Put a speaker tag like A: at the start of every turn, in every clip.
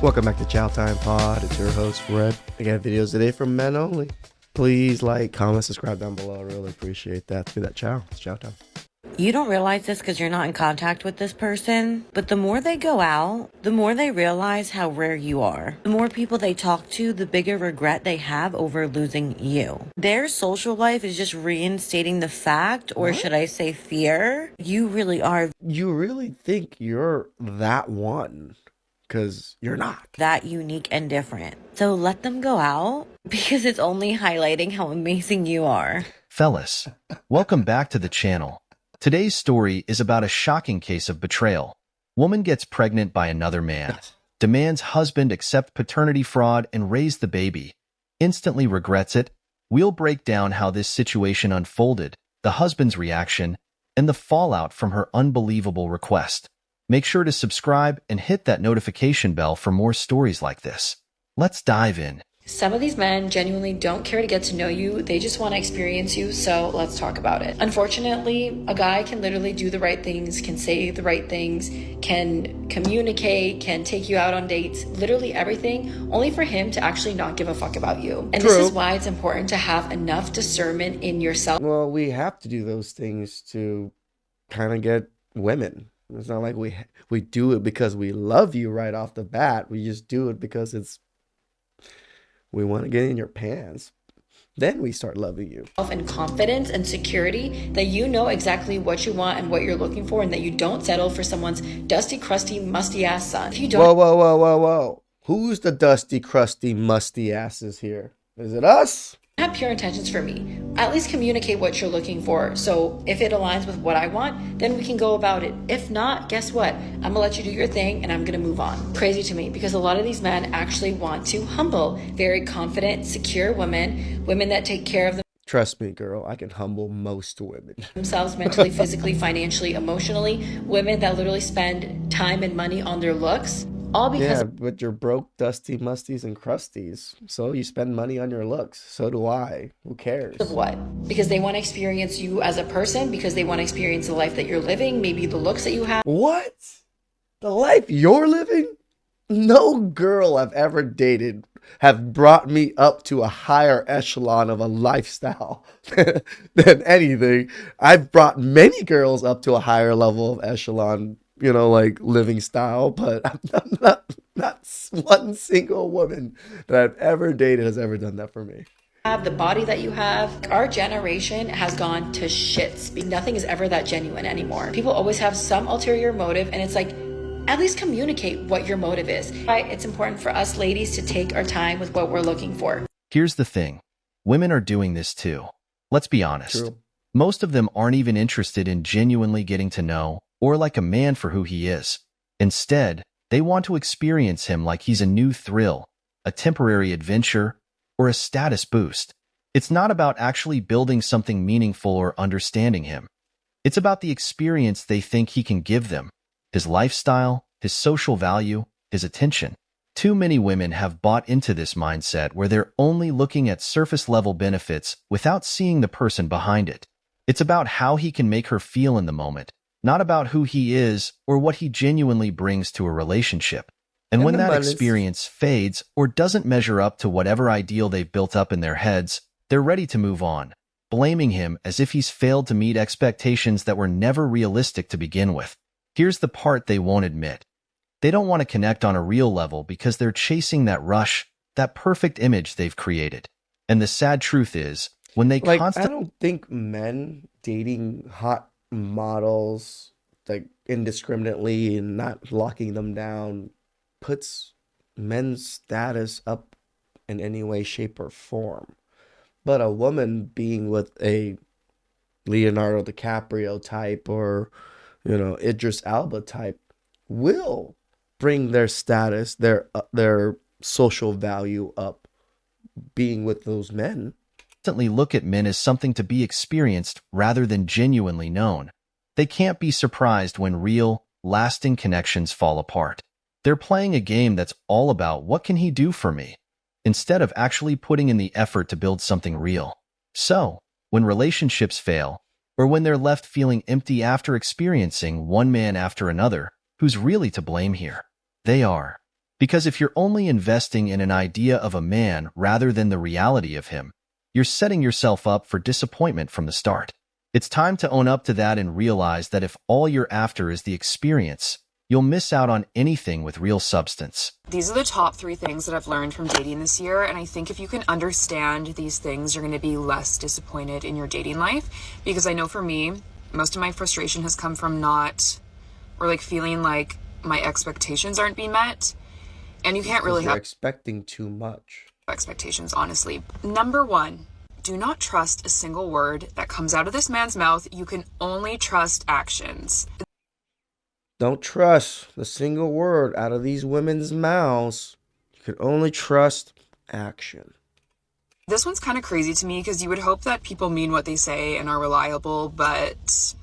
A: Welcome back to TheChowTimePod. It's your host, Fred. I got videos today from men only. Please like, comment, subscribe down below. I really appreciate that. Do that, chow. It's chow time.
B: You don't realize this because you're not in contact with this person, but the more they go out, the more they realize how rare you are. The more people they talk to, the bigger regret they have over losing you. Their social life is just reinstating the fact, or should I say fear, you really are.
A: You really think you're that one? Because you're not.
B: That unique and different. So let them go out because it's only highlighting how amazing you are.
C: Fellas, welcome back to the channel. Today's story is about a shocking case of betrayal. Woman gets pregnant by another man, demands husband accept paternity fraud and raise the baby, instantly regrets it. We'll break down how this situation unfolded, the husband's reaction, and the fallout from her unbelievable request. Make sure to subscribe and hit that notification bell for more stories like this. Let's dive in.
D: Some of these men genuinely don't care to get to know you. They just want to experience you, so let's talk about it. Unfortunately, a guy can literally do the right things, can say the right things, can communicate, can take you out on dates, literally everything, only for him to actually not give a fuck about you. And
A: True.
D: This is why it's important to have enough discernment in yourself.
A: Well, we have to do those things to kind of get women. It's not like we do it because we love you right off the bat. We just do it because we want to get in your pants. Then we start loving you.
D: And confidence and security that you know exactly what you want and what you're looking for, and that you don't settle for someone's dusty, crusty, musty ass son. If you don't.
A: Whoa. Who's the dusty, crusty, musty asses here? Is it us?
D: Have pure intentions for me. At least communicate what you're looking for. So if it aligns with what I want, then we can go about it. If not, guess what? I'm gonna let you do your thing and I'm gonna move on. Crazy to me because a lot of these men actually want to humble, very confident, secure women that take care of them.
A: Trust me, girl, I can humble most women.
D: Themselves mentally, physically, financially, emotionally. Women that literally spend time and money on their looks. All because
A: but you're broke, dusty, musties, and crusties. So you spend money on your looks. So do I. Who cares?
D: of what? Because they want to experience you as a person, because they want to experience the life that you're living, maybe the looks that you have.
A: What? The life you're living? No girl I've ever dated have brought me up to a higher echelon of a lifestyle than anything. I've brought many girls up to a higher level of echelon, like living style, but I'm not one single woman that I've ever dated has ever done that for me.
D: Have the body that you have. Our generation has gone to shits. Nothing is ever that genuine anymore. People always have some ulterior motive, and it's like, at least communicate what your motive is. It's important for us ladies to take our time with what we're looking for.
C: Here's the thing. Women are doing this too. Let's be honest.
A: True.
C: Most of them aren't even interested in genuinely getting to know or like a man for who he is. Instead, they want to experience him like he's a new thrill, a temporary adventure, or a status boost. It's not about actually building something meaningful or understanding him. It's about the experience they think he can give them, his lifestyle, his social value, his attention. Too many women have bought into this mindset where they're only looking at surface-level benefits without seeing the person behind it. It's about how he can make her feel in the moment, not about who he is or what he genuinely brings to a relationship. And when that experience fades or doesn't measure up to whatever ideal they've built up in their heads, they're ready to move on, blaming him as if he's failed to meet expectations that were never realistic to begin with. Here's the part they won't admit. They don't want to connect on a real level because they're chasing that rush, that perfect image they've created. And the sad truth is, when they
A: I don't think men dating hot models indiscriminately and not locking them down puts men's status up in any way, shape, or form. But a woman being with a Leonardo DiCaprio type or Idris Elba type will bring their status, their social value up being with those men.
C: Constantly look at men as something to be experienced rather than genuinely known. They can't be surprised when real, lasting connections fall apart. They're playing a game that's all about what can he do for me, instead of actually putting in the effort to build something real. So, when relationships fail, or when they're left feeling empty after experiencing one man after another, who's really to blame here? They are. Because if you're only investing in an idea of a man rather than the reality of him, you're setting yourself up for disappointment from the start. It's time to own up to that and realize that if all you're after is the experience, you'll miss out on anything with real substance.
E: These are the top 3 things that I've learned from dating this year, and I think if you can understand these things, you're going to be less disappointed in your dating life. Because I know for me, most of my frustration has come from feeling like my expectations aren't being met. And you can't really
A: You're
E: have
A: expecting too much.
E: expectations, honestly. Number 1, do not trust a single word that comes out of this man's mouth. You can only trust actions.
A: Don't trust a single word out of these women's mouths. You can only trust action.
E: This one's kind of crazy to me because you would hope that people mean what they say and are reliable, but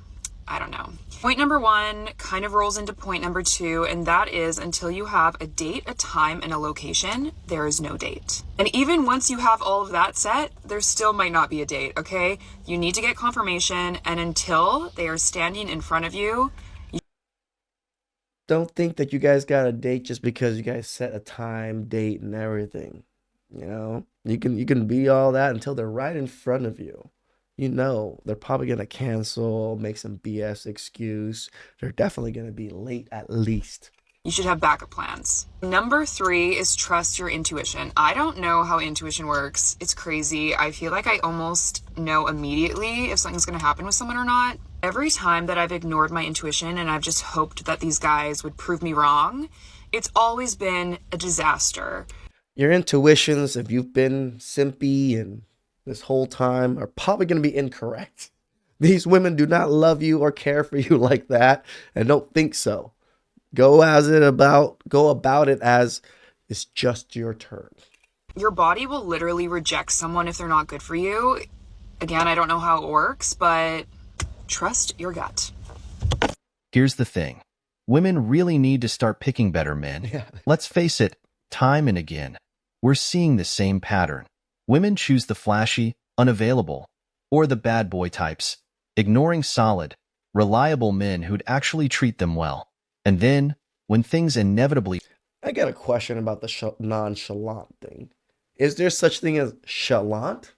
E: I don't know. Point number 1 kind of rolls into point number 2, and that is until you have a date, a time, and a location, there is no date. And even once you have all of that set, there still might not be a date, okay? You need to get confirmation, and until they are standing in front of you,
A: Don't think that you guys got a date just because you guys set a time, date, and everything. You know, you can be all that until they're right in front of you. You know, they're probably gonna cancel, make some BS excuse. They're definitely gonna be late at least.
E: you should have backup plans. Number 3 is trust your intuition. I don't know how intuition works. It's crazy. I feel like I almost know immediately if something's going to happen with someone or not. Every time that I've ignored my intuition and I've just hoped that these guys would prove me wrong, it's always been a disaster.
A: Your intuitions, if you've been simpy and this whole time, are probably gonna be incorrect. These women do not love you or care for you like that, and don't think so. Go about it as it's just your turn.
E: Your body will literally reject someone if they're not good for you. Again, I don't know how it works, but trust your gut.
C: Here's the thing. Women really need to start picking better men.
A: Yeah.
C: Let's face it, time and again, we're seeing the same pattern. Women choose the flashy, unavailable, or the bad boy types, ignoring solid, reliable men who'd actually treat them well. And then, when things inevitably
A: I got a question about the nonchalant thing. Is there such thing as chalant?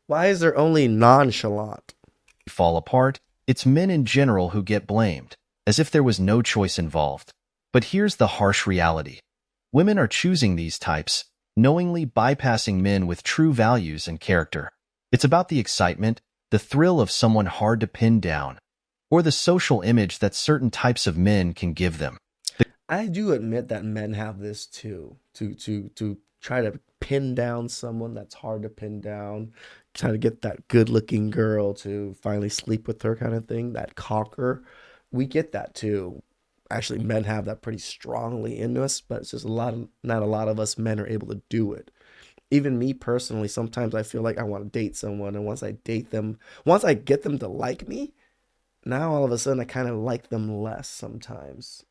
A: Why is there only nonchalant?
C: fall apart, it's men in general who get blamed, as if there was no choice involved. But here's the harsh reality. Women are choosing these types, knowingly bypassing men with true values and character. It's about the excitement, the thrill of someone hard to pin down, or the social image that certain types of men can give them.
A: I do admit that men have this too, to try to pin down someone that's hard to pin down, try to get that good-looking girl to finally sleep with her kind of thing, that conquer. We get that too. Actually, men have that pretty strongly in us, but it's just not a lot of us men are able to do it. Even me personally, sometimes I feel like I want to date someone, and once I get them to like me, now all of a sudden I kind of like them less sometimes.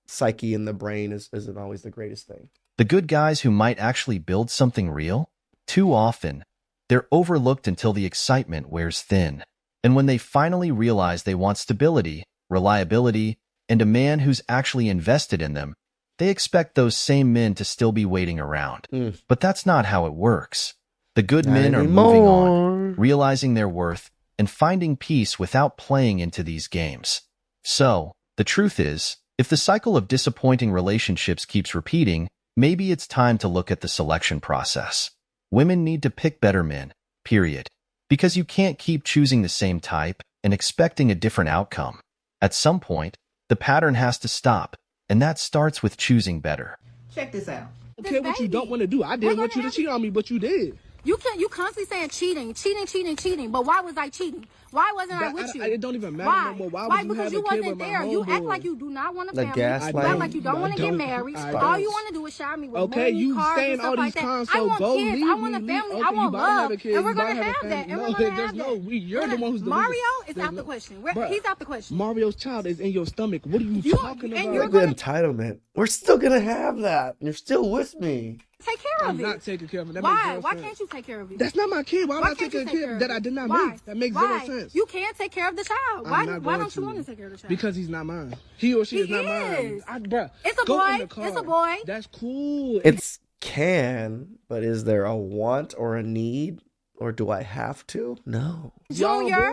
A: Psyche in the brain isn't always the greatest thing.
C: The good guys who might actually build something real, too often, they're overlooked until the excitement wears thin. And when they finally realize they want stability, reliability, and a man who's actually invested in them, they expect those same men to still be waiting around. But that's not how it works. The good men are moving on, realizing their worth, and finding peace without playing into these games. So, the truth is, if the cycle of disappointing relationships keeps repeating, maybe it's time to look at the selection process. Women need to pick better men, period. Because you can't keep choosing the same type and expecting a different outcome. At some point, the pattern has to stop, and that starts with choosing better.
F: Check this out.
G: Okay, what you don't want to do. I didn't want you to cheat on me, but you did.
H: You constantly saying cheating. But why was I cheating? Why wasn't I with you?
G: It don't even matter no more. Why
H: because you wasn't there. You act like you do not want a family. You act like you don't want to get married. All you want to do is shower me with money,
G: you
H: cars,
G: saying
H: and stuff
G: all
H: like
G: these
H: that.
G: cons,
H: I
G: so
H: want
G: go
H: kids.
G: leave
H: I want a
G: me,
H: family.
G: okay,
H: I want love,
G: and
H: we're gonna have that. And we're gonna have that.
G: You're the one who's the
H: Mario is out the question. He's out the question.
G: Mario's child is in your stomach. What are you talking about?
A: Like the entitlement. We're still gonna have that. You're still with me.
H: Take care of it.
G: I'm not taking care of it.
H: Why? Why can't you take care of it?
G: That's not my kid. Why am I taking care of that I did not make? That makes zero sense. yes.
H: You can't take care of the child. Why don't you want to take care of the child?
G: Because he's not mine. He or she is not mine. Bruh,
H: it's a boy. It's a boy.
G: That's cool.
A: It's can, but is there a want or a need? Or do I have to? No.
H: Junior.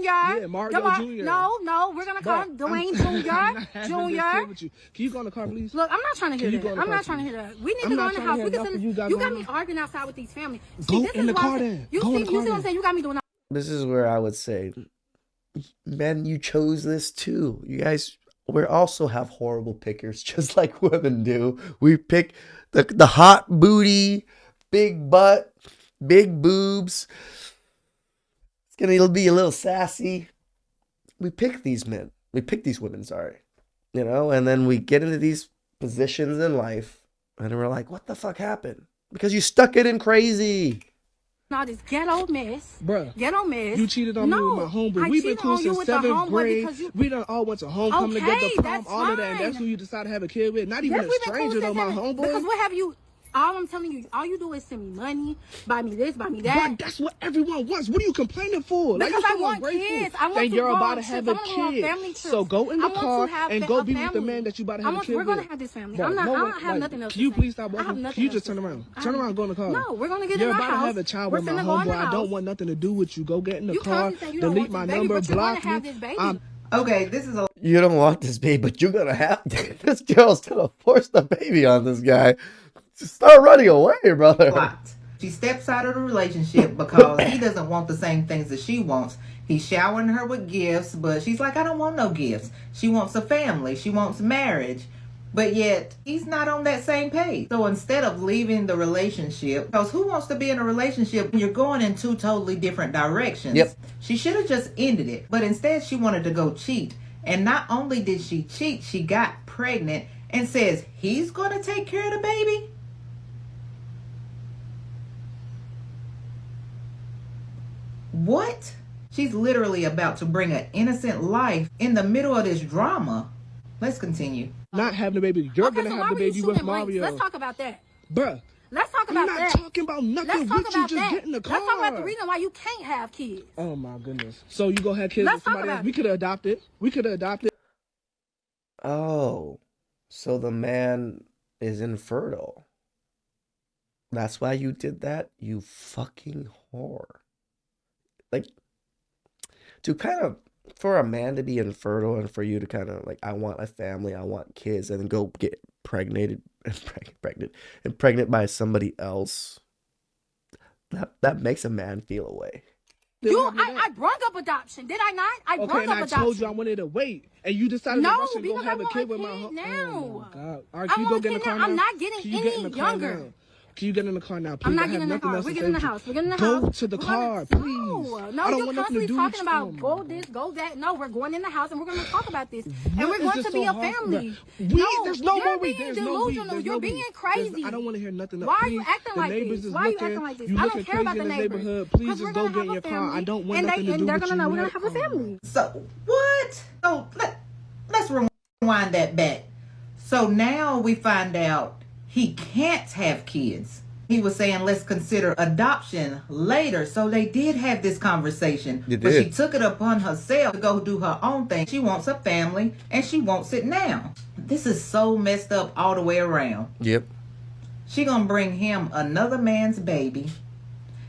G: Yeah, Mario Jr.
H: No, we're going to call him Dwayne Jr. Junior.
G: Can you go in the car, please?
H: Look, I'm not trying to hear that. I'm not trying to hear that. We need to go in the house. You got me arguing outside with these families.
G: Go in the car then.
H: You see what I'm saying? You got me doing that.
A: This is where I would say, men, you chose this too. You guys, we also have horrible pickers, just like women do. We pick the hot booty, big butt, big boobs. It'll be a little sassy. We pick these men. We pick these women, sorry. And then we get into these positions in life and we're like, what the fuck happened? Because you stuck it in crazy.
H: Not this ghetto mess.
G: Bruh.
H: Ghetto mess.
G: You cheated on me with my homeboy. We've been cool since 7th grade. We done all went to homecoming together, prom, all of that. And that's who you decided to have a kid with. Not even a stranger though, my homeboy.
H: Because what have you... All I'm telling you, all you do is send me money, buy me this, buy me that.
G: But that's what everyone wants. What are you complaining for?
H: Because I want kids. I want
G: and
H: to
G: you're
H: go
G: about
H: on
G: to have
H: trips.
G: a
H: I want to go on
G: kid.
H: family trips.
G: So go in the car and go be with the
H: family.
G: man that you about to have a kid
H: We're
G: with.
H: going to have this family.
G: Bro,
H: I don't have nothing else.
G: Can you
H: to say.
G: please stop walking? Can you just turn around? Turn around and go in the car.
H: No, we're going to get
G: You're
H: in the
G: about
H: house.
G: to have a child with my homeboy. I don't want nothing to do with you. Go get in the car. Delete my number. Block me.
F: Okay, this is a...
A: You don't want this baby, but you're going to have to. This girl's going to force the baby on this guy. Just start running away, brother.
F: Plot. She steps out of the relationship because he doesn't want the same things that she wants. He's showering her with gifts, but she's like, I don't want no gifts. She wants a family. She wants marriage. But yet, he's not on that same page. So instead of leaving the relationship, because who wants to be in a relationship when you're going in two totally different directions?
A: Yep.
F: She should have just ended it. But instead, she wanted to go cheat. And not only did she cheat, she got pregnant and says, he's going to take care of the baby? What? She's literally about to bring an innocent life in the middle of this drama. Let's continue.
G: Not having a baby. You're going to have the baby with Mario.
H: Let's talk about that.
G: Bruh.
H: Let's talk about that.
G: I'm not talking about nothing.
H: Let's talk about
G: just
H: that.
G: get in the car.
H: Let's talk about the reason why you can't have kids.
G: Oh my goodness. So you go have kids with somebody else? We could have adopted.
A: Oh, so the man is infertile. That's why you did that? You fucking whore. Like, to kind of, for a man to be infertile and for you to kind of like, I want a family, I want kids, and then go get pregnant by somebody else, that makes a man feel away.
H: I brought up adoption, did I not? I brought up adoption.
G: I told you I wanted to wait, and you decided to rush and go have a kid with my
H: home.
G: Oh my God! All right, can you go get in the car now?
H: I'm not getting any younger.
G: Can you get in the car now, please?
H: I'm not getting in the car. We're getting in the house.
G: Go to the car, please.
H: No,
G: I don't
H: you're
G: want nothing to
H: constantly
G: do
H: talking
G: with
H: about go this, go that. No, we're going in the house and we're going to talk about this. And we're going to be a family.
G: There's no
H: you're
G: more we.
H: being delusional. You're being crazy.
G: I don't want to hear nothing else.
H: Why are you acting like this? Why are you acting like this? I don't care about the neighborhood.
G: Please just go get in your car. I don't want nothing to do with you.
H: And they're going to know we're going to have a family.
F: So, what? So, let's rewind that back. So now we find out he can't have kids. He was saying, let's consider adoption later. So they did have this conversation. But she took it upon herself to go do her own thing. She wants a family and she won't sit down. This is so messed up all the way around.
A: Yep.
F: She gonna bring him another man's baby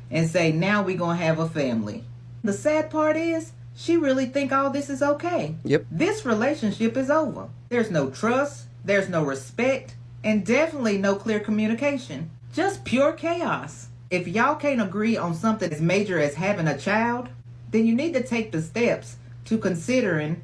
F: and say, now we gonna have a family. The sad part is, she really think all this is okay.
A: Yep.
F: This relationship is over. There's no trust, there's no respect, and definitely no clear communication. Just pure chaos. If y'all can't agree on something as major as having a child, then you need to take the steps to considering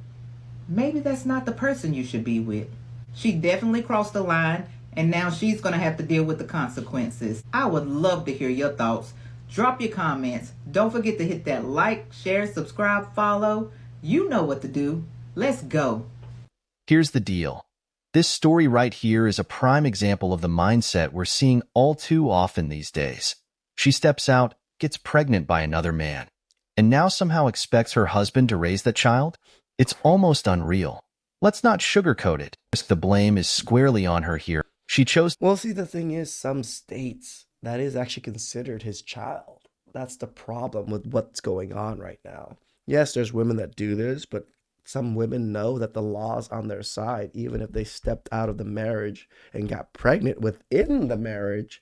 F: maybe that's not the person you should be with. She definitely crossed the line, and now she's going to have to deal with the consequences. I would love to hear your thoughts. Drop your comments. Don't forget to hit that like, share, subscribe, follow. You know what to do. Let's go.
C: Here's the deal. This story right here is a prime example of the mindset we're seeing all too often these days. She steps out, gets pregnant by another man, and now somehow expects her husband to raise the child? It's almost unreal. Let's not sugarcoat it. The blame is squarely on her here. She chose...
A: Well, see, the thing is, some states, that is actually considered his child. That's the problem with what's going on right now. Yes, there's women that do this, but some women know that the law's on their side. Even if they stepped out of the marriage and got pregnant within the marriage,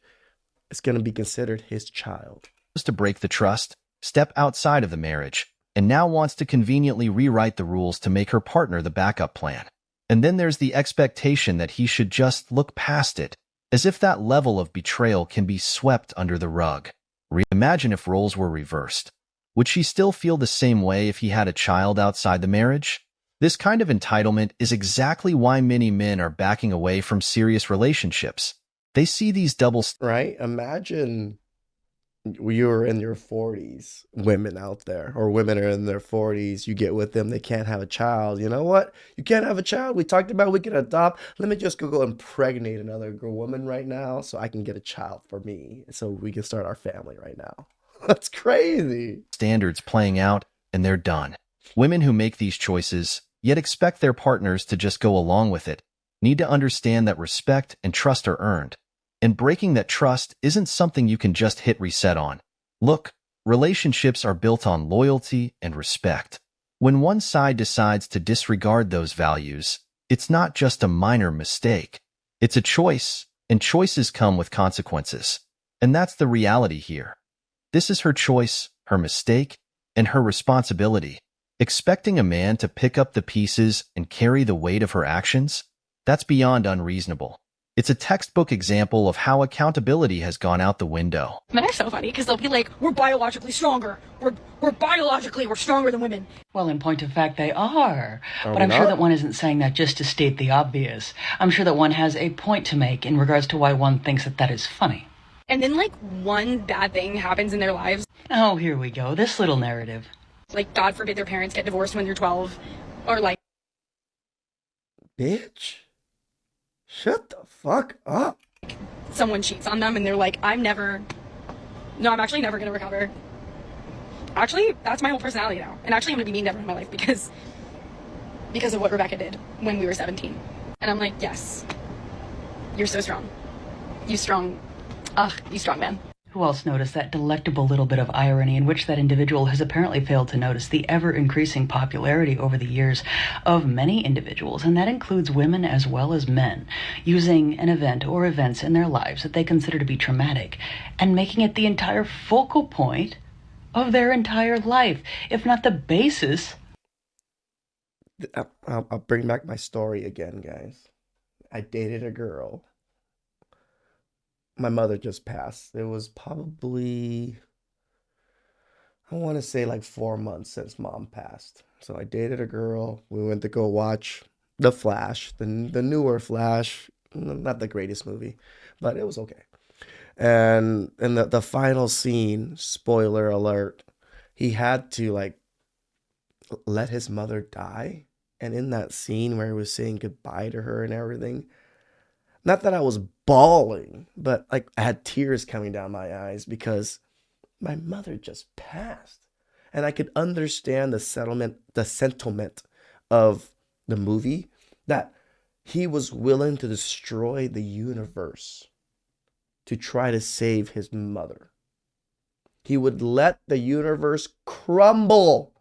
A: it's going to be considered his child.
C: To break the trust, step outside of the marriage, and now wants to conveniently rewrite the rules to make her partner the backup plan. And then there's the expectation that he should just look past it, as if that level of betrayal can be swept under the rug. Imagine if roles were reversed. Would she still feel the same way if he had a child outside the marriage? This kind of entitlement is exactly why many men are backing away from serious relationships. They see these double
A: right? Imagine you were in your 40s, women out there, or women are in their 40s, you get with them, they can't have a child. You know what? You can't have a child. We talked about we can adopt. Let me just go impregnate another woman right now so I can get a child for me so we can start our family right now. That's crazy.
C: Standards playing out, and they're done. Women who make these choices, yet expect their partners to just go along with it, need to understand that respect and trust are earned. And breaking that trust isn't something you can just hit reset on. Look, relationships are built on loyalty and respect. When one side decides to disregard those values, it's not just a minor mistake. It's a choice, and choices come with consequences. And that's the reality here. This is her choice, her mistake, and her responsibility. Expecting a man to pick up the pieces and carry the weight of her actions? That's beyond unreasonable. It's a textbook example of how accountability has gone out the window.
I: Men are so funny because they'll be like, we're biologically stronger. We're stronger than women.
J: Well, in point of fact, they are. But I'm sure that one isn't saying that just to state the obvious. I'm sure that one has a point to make in regards to why one thinks that that is funny.
I: And then, like, one bad thing happens in their lives.
J: Oh, here we go. This little narrative.
I: Like, God forbid their parents get divorced when they're 12. Or, like...
A: Bitch. Shut the fuck up.
I: Someone cheats on them and they're like, I'm actually never gonna recover. Actually, that's my whole personality now. And actually I'm gonna be mean to everyone in my life because of what Rebecca did when we were 17. And I'm like, yes, you're so strong. You strong man.
J: Who else noticed that delectable little bit of irony in which that individual has apparently failed to notice the ever-increasing popularity over the years of many individuals, and that includes women as well as men, using an event or events in their lives that they consider to be traumatic and making it the entire focal point of their entire life, if not the basis.
A: I'll bring back my story again, guys. I dated a girl. My mother just passed. It was probably, I want to say like 4 months since mom passed. So I dated a girl. We went to go watch The Flash, the newer Flash. Not the greatest movie, but it was okay. And in the final scene, spoiler alert, he had to like let his mother die. And in that scene where he was saying goodbye to her and everything, not that I was bawling, but like I had tears coming down my eyes because my mother just passed. And I could understand the sentiment of the movie, that he was willing to destroy the universe to try to save his mother. He would let the universe crumble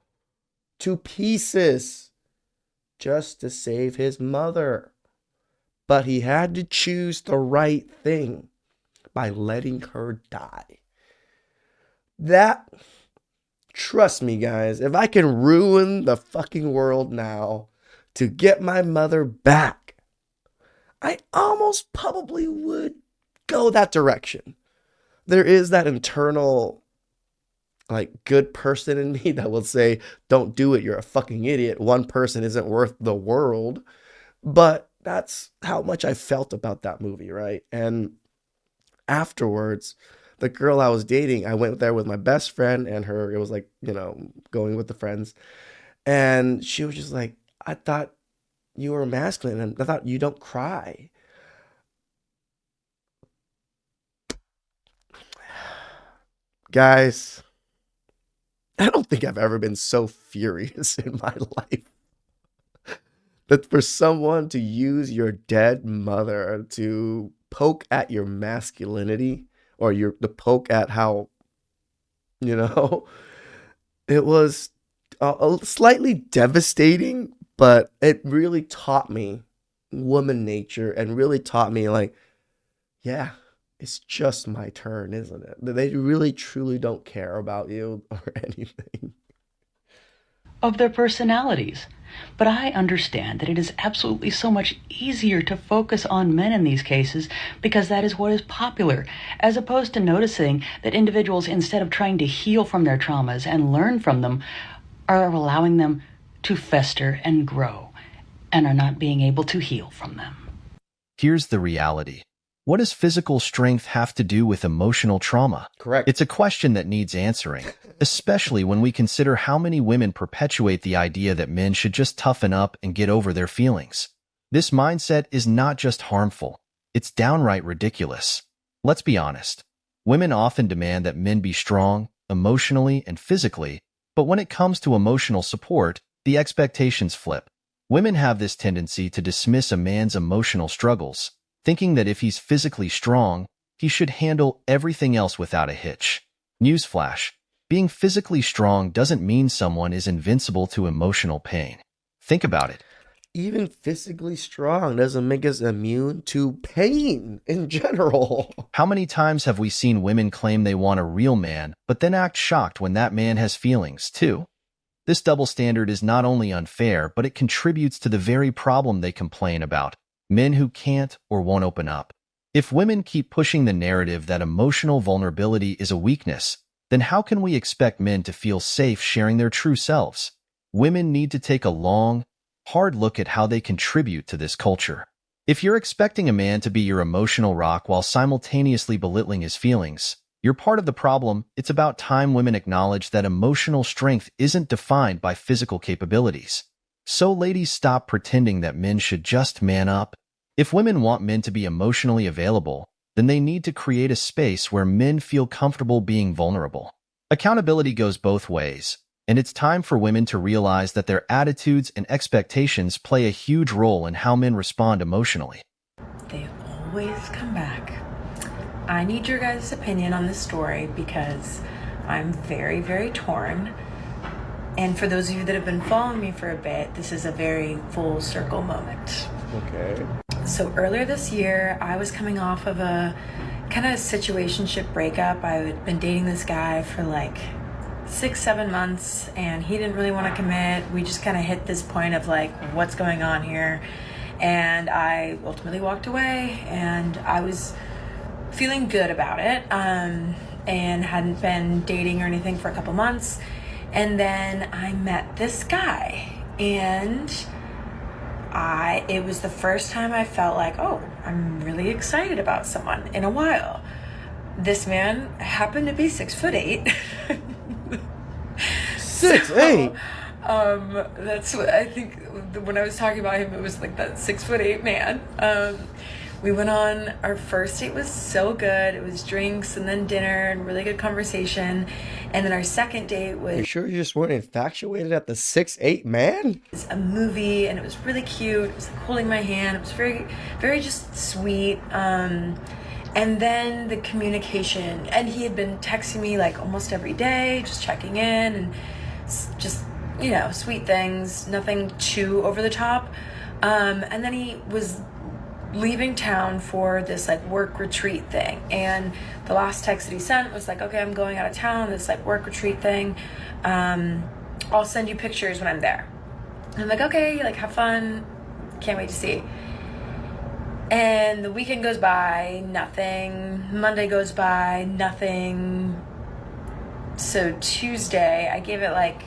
A: to pieces just to save his mother. But he had to choose the right thing by letting her die. That, trust me, guys, if I can ruin the fucking world now to get my mother back, I almost probably would go that direction. There is that internal, like, good person in me that will say, don't do it, you're a fucking idiot. One person isn't worth the world. But that's how much I felt about that movie, right? And afterwards, the girl I was dating, I went there with my best friend and her. It was like, going with the friends. And she was just like, I thought you were masculine and I thought you don't cry. Guys, I don't think I've ever been so furious in my life. That for someone to use your dead mother to poke at your masculinity or to poke at how, it was slightly devastating, but it really taught me woman nature and really taught me, like, yeah, it's just my turn, isn't it? They really truly don't care about you or anything.
J: Of their personalities. But I understand that it is absolutely so much easier to focus on men in these cases because that is what is popular, as opposed to noticing that individuals, instead of trying to heal from their traumas and learn from them, are allowing them to fester and grow and are not being able to heal from them.
C: Here's the reality. What does physical strength have to do with emotional trauma?
A: Correct.
C: It's a question that needs answering, especially when we consider how many women perpetuate the idea that men should just toughen up and get over their feelings. This mindset is not just harmful, it's downright ridiculous. Let's be honest. Women often demand that men be strong, emotionally and physically, but when it comes to emotional support, the expectations flip. Women have this tendency to dismiss a man's emotional struggles, thinking that if he's physically strong, he should handle everything else without a hitch. Newsflash, being physically strong doesn't mean someone is invincible to emotional pain. Think about it.
A: Even physically strong doesn't make us immune to pain in general.
C: How many times have we seen women claim they want a real man, but then act shocked when that man has feelings, too? This double standard is not only unfair, but it contributes to the very problem they complain about. Men who can't or won't open up. If women keep pushing the narrative that emotional vulnerability is a weakness, then how can we expect men to feel safe sharing their true selves? Women need to take a long, hard look at how they contribute to this culture. If you're expecting a man to be your emotional rock while simultaneously belittling his feelings, you're part of the problem. It's about time women acknowledge that emotional strength isn't defined by physical capabilities. So ladies, stop pretending that men should just man up. If women want men to be emotionally available, then they need to create a space where men feel comfortable being vulnerable. Accountability goes both ways, and it's time for women to realize that their attitudes and expectations play a huge role in how men respond emotionally.
B: They always come back. I need your guys' opinion on this story because I'm very, very torn. And for those of you that have been following me for a bit, this is a very full circle moment.
A: Okay.
B: So earlier this year, I was coming off of a kind of situationship breakup. I had been dating this guy for like 6-7 months, and he didn't really want to commit. We just kind of hit this point of like, what's going on here? And I ultimately walked away, and I was feeling good about it, and hadn't been dating or anything for a couple months. And then I met this guy, and it was the first time I felt like, oh, I'm really excited about someone in a while. This man happened to be 6'8".
A: 6'8".
B: That's what I think when I was talking about him, it was like that 6'8" man. We went on our first date, was so good. It was drinks and then dinner and really good conversation. And then our second date was...
A: You sure you just weren't infatuated at the 6'8" man?
B: It was a movie, and it was really cute. It was like holding my hand. It was very, very just sweet. And then the communication, and he had been texting me like almost every day, just checking in and just, you know, sweet things, nothing too over the top. And then he was leaving town for this like work retreat thing, and the last text that he sent was like, okay, I'm going out of town, this like work retreat thing, I'll send you pictures when I'm there. And I'm like, okay, like have fun, can't wait to see. And the weekend goes by, nothing. Monday goes by, nothing. So Tuesday, I gave it like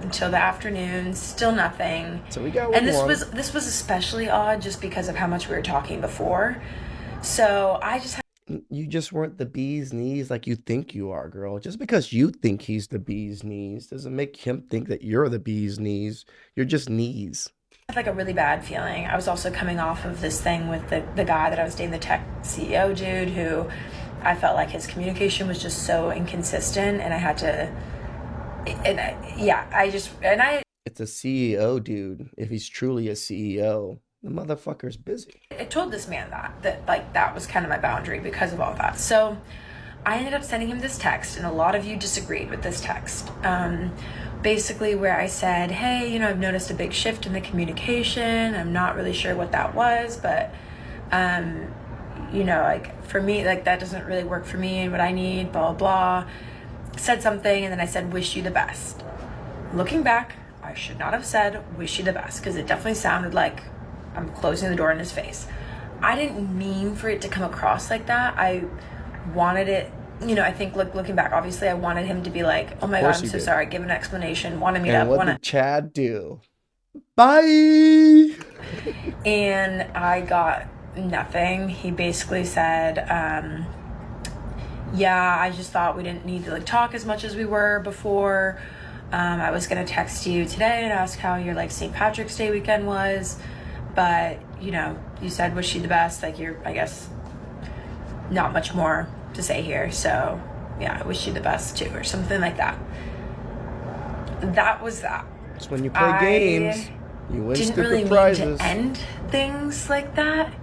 B: until the afternoon, still nothing.
A: So we got one.
B: And this was especially odd just because of how much we were talking before. So I just
A: You just weren't the bee's knees like you think you are, girl. Just because you think he's the bee's knees doesn't make him think that you're the bee's knees. You're just knees.
B: I had like a really bad feeling. I was also coming off of this thing with the guy that I was dating, the tech CEO dude, who I felt like his communication was just so inconsistent, and I had to... It's
A: a CEO dude. If he's truly a CEO, the motherfucker's busy.
B: I told this man that was kind of my boundary because of all that. So I ended up sending him this text, and a lot of you disagreed with this text,
D: basically where I said, hey, you know, I've noticed a big shift in the communication. I'm not really sure what that was, but, you know, like for me, like that doesn't really work for me and what I need, blah, blah, blah. Said something, and then I said, wish you the best. Looking back, I should not have said, wish you the best, because it definitely sounded like I'm closing the door in his face. I didn't mean for it to come across like that. I wanted it, you know, I think looking back, obviously I wanted him to be like, oh my God, I'm so sorry, give an explanation, want to meet up.
A: And what did Chad do? Bye!
D: And I got nothing. He basically said, yeah, I just thought we didn't need to like talk as much as we were before. I was gonna text you today and ask how your like St. Patrick's Day weekend was, but you know, you said wish you the best. Like you're, I guess, not much more to say here. So yeah, I wish you the best too, or something like that. That was that.
A: It's when you play games, you win
D: didn't
A: stupid
D: really
A: prizes.
D: mean to end things like that.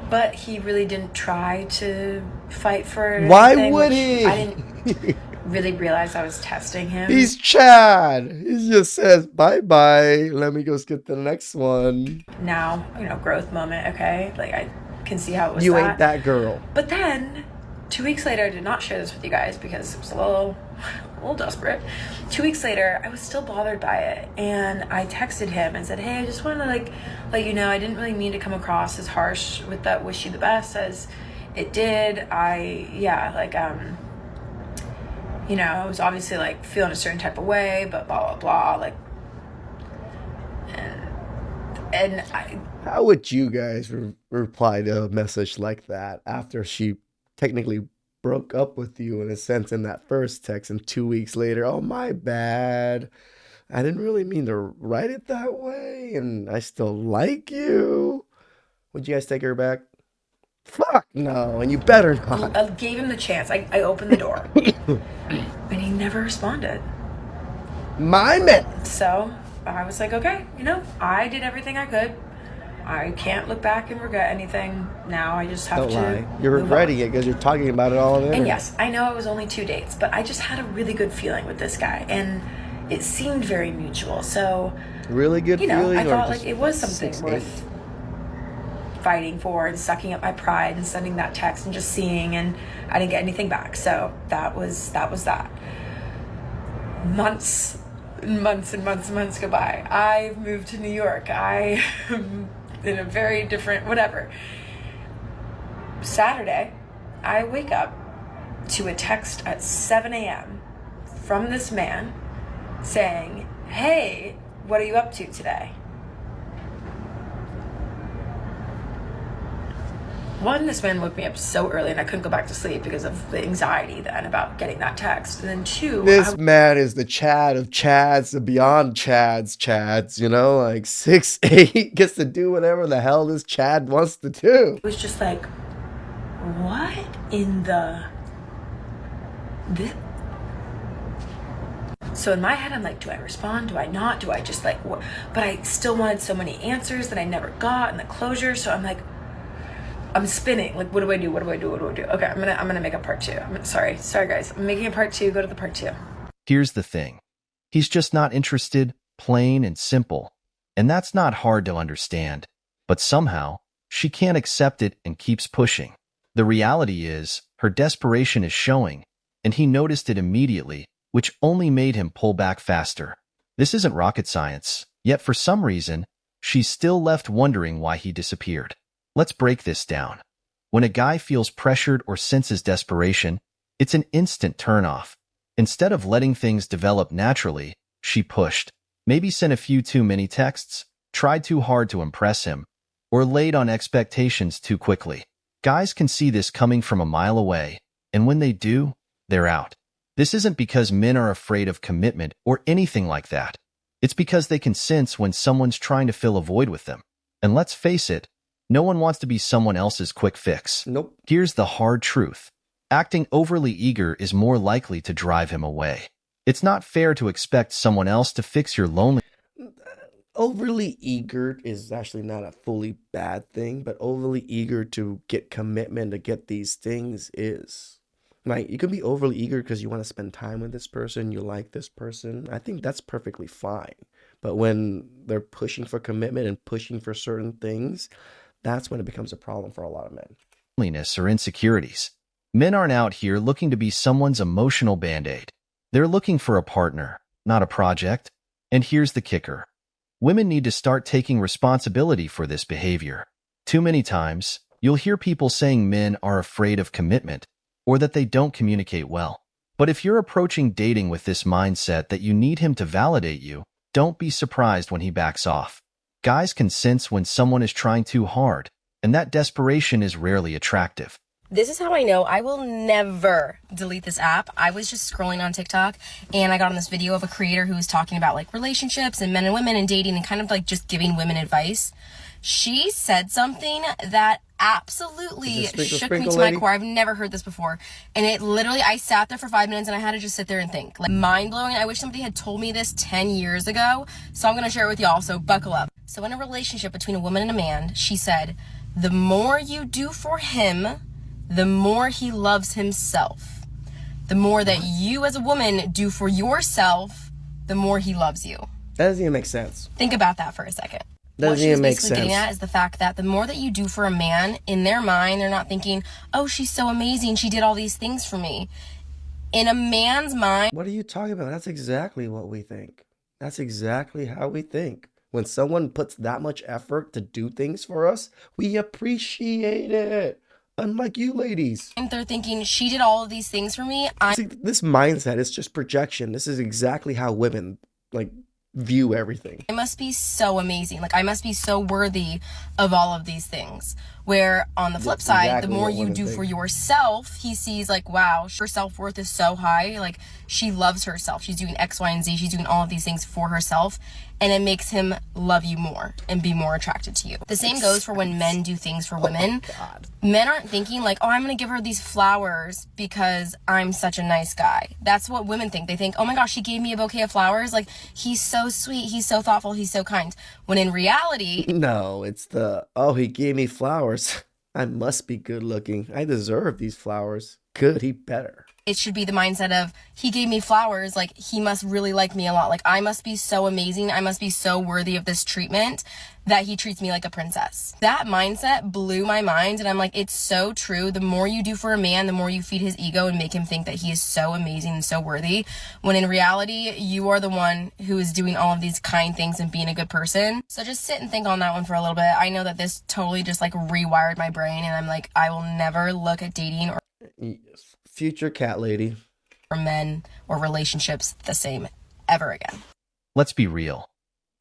D: But he really didn't try to fight for it.
A: Why would he?
D: I didn't really realize I was testing him.
A: He's Chad. He just says, bye-bye. Let me go skip to the next one.
D: Now, you know, growth moment, okay? Like, I can see how it was
A: You ain't that girl.
D: But then, 2 weeks later, I did not share this with you guys because it was a little desperate. 2 weeks later, I was still bothered by it, and I texted him and said, hey, I just want to like let you know I didn't really mean to come across as harsh with that wish you the best as it did. You know, I was obviously like feeling a certain type of way, but blah blah blah, like, and I.
A: How would you guys reply to a message like that after she technically broke up with you in a sense in that first text, and 2 weeks later, oh my bad, I didn't really mean to write it that way, and I still like you? Would you guys take her back? Fuck no, and you better not.
D: I gave him the chance. I opened the door, and he never responded.
A: My man.
D: So I was like, okay, you know, I did everything I could. I can't look back and regret anything. Now I just have
A: Don't
D: to
A: lie. You're regretting it because you're talking about it all there.
D: And yes, I know it was only 2 dates, but I just had a really good feeling with this guy, and it seemed very mutual. So
A: really good feeling.
D: I thought like it was something worth fighting for and sucking up my pride and sending that text and just seeing, and I didn't get anything back. So that was that. Months and months and months and months go by. I've moved to New York. I am in a very different whatever. Saturday, I wake up to a text at 7 a.m. from this man saying, hey, what are you up to today? One, this man woke me up so early and I couldn't go back to sleep because of the anxiety then about getting that text. And then two,
A: this man is the Chad of Chads, the beyond Chads, you know, like 6'8", gets to do whatever the hell this Chad wants to do.
D: It was just like, what in the... So in my head, I'm like, do I respond? Do I not? Do I just like... what? But I still wanted so many answers that I never got and the closure. So I'm like... I'm spinning. Like, what do I do? Okay, I'm gonna make a part 2. Sorry guys. I'm making a part 2. Go to the part 2.
C: Here's the thing. He's just not interested, plain and simple. And that's not hard to understand. But somehow, she can't accept it and keeps pushing. The reality is, her desperation is showing, and he noticed it immediately, which only made him pull back faster. This isn't rocket science, yet for some reason, she's still left wondering why he disappeared. Let's break this down. When a guy feels pressured or senses desperation, it's an instant turnoff. Instead of letting things develop naturally, she pushed, maybe sent a few too many texts, tried too hard to impress him, or laid on expectations too quickly. Guys can see this coming from a mile away, and when they do, they're out. This isn't because men are afraid of commitment or anything like that. It's because they can sense when someone's trying to fill a void with them. And let's face it, no one wants to be someone else's quick fix.
A: Nope.
C: Here's the hard truth. Acting overly eager is more likely to drive him away. It's not fair to expect someone else to fix your loneliness.
A: Overly eager is actually not a fully bad thing, but overly eager to get commitment, to get these things is. Like, you can be overly eager because you want to spend time with this person, you like this person. I think that's perfectly fine. But when they're pushing for commitment and pushing for certain things, that's when it becomes a problem for a lot of men.
C: Loneliness or insecurities. Men aren't out here looking to be someone's emotional band-aid. They're looking for a partner, not a project. And here's the kicker. Women need to start taking responsibility for this behavior. Too many times, you'll hear people saying men are afraid of commitment or that they don't communicate well. But if you're approaching dating with this mindset that you need him to validate you, don't be surprised when he backs off. Guys can sense when someone is trying too hard, and that desperation is rarely attractive.
K: This is how I know I will never delete this app. I was just scrolling on TikTok and I got on this video of a creator who was talking about like relationships and men and women and dating and kind of like just giving women advice. She said something that absolutely shook me to my core. I've never heard this before. And it literally, I sat there for 5 minutes and I had to just sit there and think. Like, mind blowing. I wish somebody had told me this 10 years ago. So I'm going to share it with y'all. So buckle up. So in a relationship between a woman and a man, she said, the more you do for him, the more he loves himself. The more that you as a woman do for yourself, the more he loves you.
A: That doesn't even make sense.
K: Think about that for a second.
A: Doesn't even make sense.
K: What she's basically getting at is the fact that the more that you do for a man, in their mind, they're not thinking, oh, she's so amazing, she did all these things for me. In a man's mind...
A: What are you talking about? That's exactly what we think. That's exactly how we think. When someone puts that much effort to do things for us, we appreciate it. Unlike you ladies.
K: And they're thinking, she did all of these things for me.
A: See, this mindset is just projection. This is exactly how women, like, view everything.
K: I must be so amazing. Like, I must be so worthy of all of these things. Where on the flip side, exactly, the more you do for yourself, he sees like, wow, her self-worth is so high. Like, she loves herself. She's doing X, Y, and Z. She's doing all of these things for herself. And it makes him love you more and be more attracted to you. The same goes for when men do things for women. Men aren't thinking like, oh, I'm going to give her these flowers because I'm such a nice guy. That's what women think. They think, oh my gosh, he gave me a bouquet of flowers. Like, he's so sweet. He's so thoughtful. He's so kind. When in reality...
A: No, it's the, oh, he gave me flowers. I must be good looking. I deserve these flowers. Good, he better.
K: It should be the mindset of, he gave me flowers, like, he must really like me a lot. Like, I must be so amazing. I must be so worthy of this treatment that he treats me like a princess. That mindset blew my mind, and I'm like, it's so true. The more you do for a man, the more you feed his ego and make him think that he is so amazing and so worthy, when in reality, you are the one who is doing all of these kind things and being a good person. So just sit and think on that one for a little bit. I know that this totally just, like, rewired my brain, and I'm like, I will never look at dating or...
A: Yes. Future cat lady.
K: ...or men or relationships the same ever again.
C: Let's be real.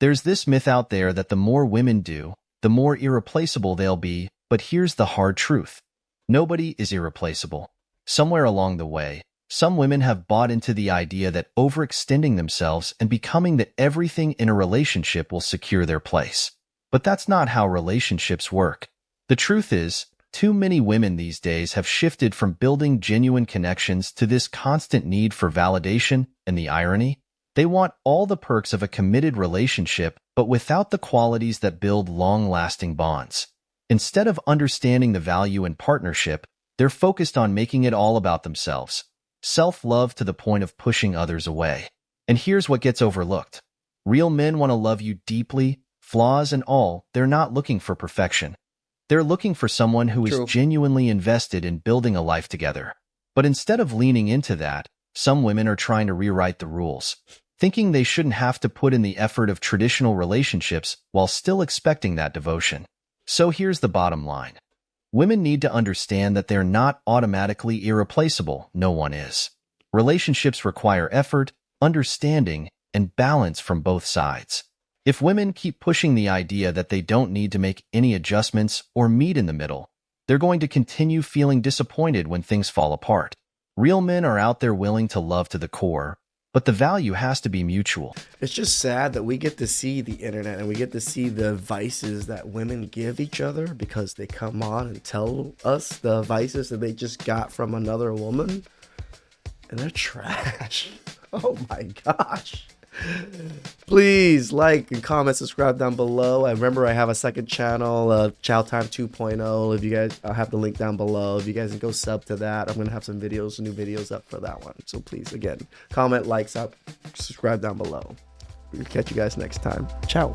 C: There's this myth out there that the more women do, the more irreplaceable they'll be, but here's the hard truth. Nobody is irreplaceable. Somewhere along the way, some women have bought into the idea that overextending themselves and becoming the everything in a relationship will secure their place. But that's not how relationships work. The truth is, too many women these days have shifted from building genuine connections to this constant need for validation, and the irony? They want all the perks of a committed relationship, but without the qualities that build long-lasting bonds. Instead of understanding the value in partnership, they're focused on making it all about themselves. Self-love to the point of pushing others away. And here's what gets overlooked. Real men want to love you deeply, flaws and all. They're not looking for perfection. They're looking for someone who is genuinely invested in building a life together. But instead of leaning into that, some women are trying to rewrite the rules, thinking they shouldn't have to put in the effort of traditional relationships while still expecting that devotion. So here's the bottom line. Women need to understand that they're not automatically irreplaceable. No one is. Relationships require effort, understanding, and balance from both sides. If women keep pushing the idea that they don't need to make any adjustments or meet in the middle, they're going to continue feeling disappointed when things fall apart. Real men are out there willing to love to the core, but the value has to be mutual.
A: It's just sad that we get to see the internet and we get to see the vices that women give each other because they come on and tell us the vices that they just got from another woman. And they're trash. Oh my gosh. Please like and comment, subscribe down below. And remember, I have a second channel, Chow Time 2.0. If you guys, I'll have the link down below. If you guys can go sub to that, I'm gonna have some videos, new videos up for that one. So please, again, comment, like, subscribe down below. We'll catch you guys next time. Ciao.